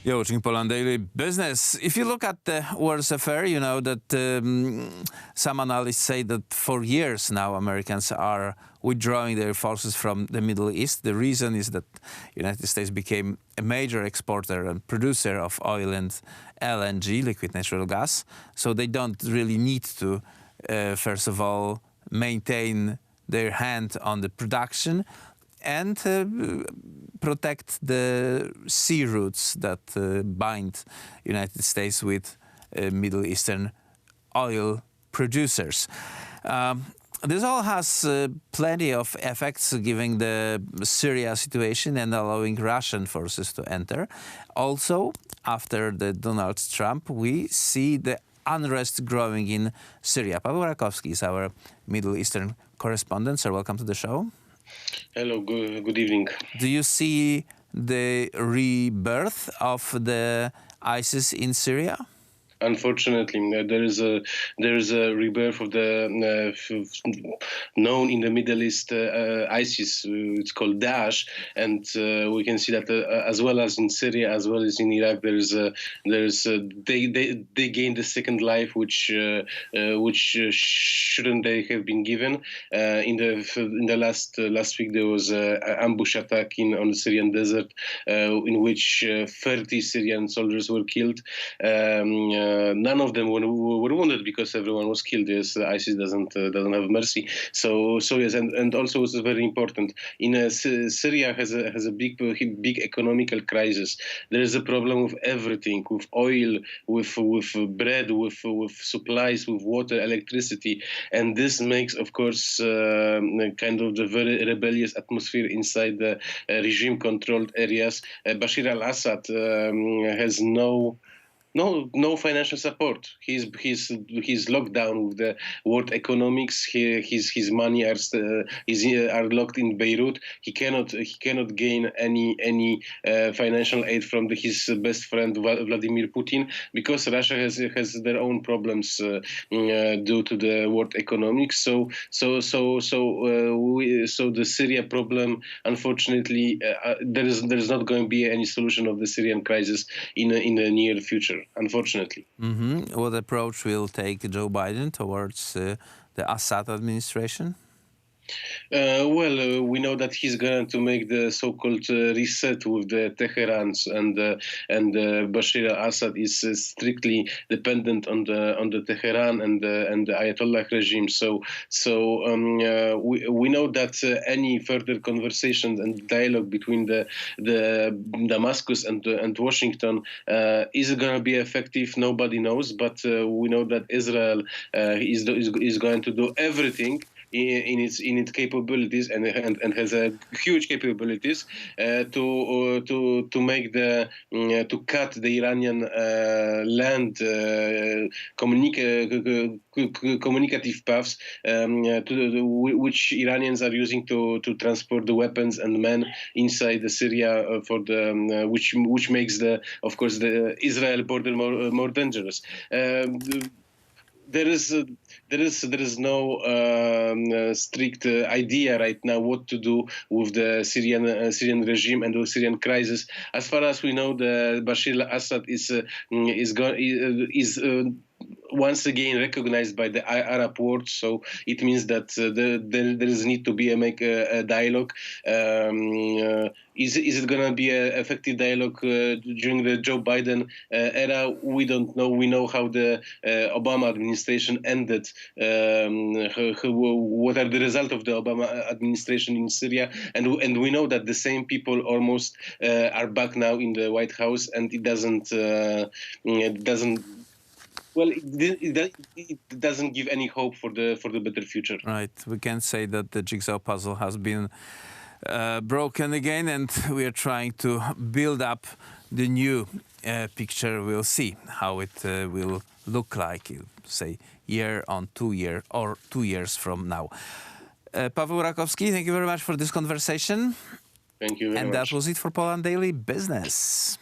You're watching Poland Daily Business. If you look at the world's affair, you know that some analysts say that for years now Americans are withdrawing their forces from the Middle East. The reason is that United States became a major exporter and producer of oil and LNG, liquid natural gas. So they don't really need to, first of all, maintain their hand on the production and protect the sea routes that bind United States with Middle Eastern oil producers. This all has plenty of effects, given the Syria situation and allowing Russian forces to enter. Also, after the Donald Trump, we see the unrest growing in Syria. Paweł Rakowski is our Middle Eastern correspondent. Sir, welcome to the show. Hello, good evening. Do you see the rebirth of the ISIS in Syria? Unfortunately, there is a rebirth of the known in the Middle East ISIS. It's called Daesh, and we can see that as well as in Syria, as well as in Iraq, they gained a second life, which shouldn't they have been given. In the last week, there was an ambush attack on the Syrian desert, in which 30 Syrian soldiers were killed. None of them were wounded because everyone was killed. Yes, ISIS doesn't have mercy. So yes, and also it's very important. Syria has a big economical crisis. There is a problem with everything, with oil, with bread, with supplies, with water, electricity, and this makes, of course, kind of the very rebellious atmosphere inside the regime-controlled areas. Bashar al-Assad has no financial support. He's locked down with the world economics. His money are locked in Beirut. He cannot gain any financial aid from his best friend Vladimir Putin, because Russia has their own problems due to the world economics. So the Syria problem, unfortunately, there is not going to be any solution of the Syrian crisis in the near future, unfortunately. Mm-hmm. What approach will take Joe Biden towards the Assad administration? We know that he's going to make the so-called reset with the Teherans, and Bashar al-Assad is strictly dependent on the Tehran and the Ayatollah regime. So we know that any further conversations and dialogue between the Damascus and Washington is going to be effective. Nobody knows, but we know that Israel is going to do everything in its capabilities and has a huge capabilities to make to cut the Iranian land communicative paths which Iranians are using to transport the weapons and men inside the Syria for the which makes of course the Israel border more dangerous. There is no strict idea right now what to do with the Syrian regime and the Syrian crisis. As far as we know, the Bashar al-Assad is once again recognized by the Arab world, so it means that there is need to be a dialogue. Is it going to be an effective dialogue during the Joe Biden era? We don't know. We know how the Obama administration ended. What are the results of the Obama administration in Syria? And we know that the same people almost are back now in the White House, and it doesn't. Well, it doesn't give any hope for the better future. Right. We can say that the jigsaw puzzle has been broken again, and we are trying to build up the new picture. We'll see how it will look like, say, year on 2 year or 2 years from now. Paweł Rakowski, thank you very much for this conversation. Thank you very much. And that was it for Poland Daily Business.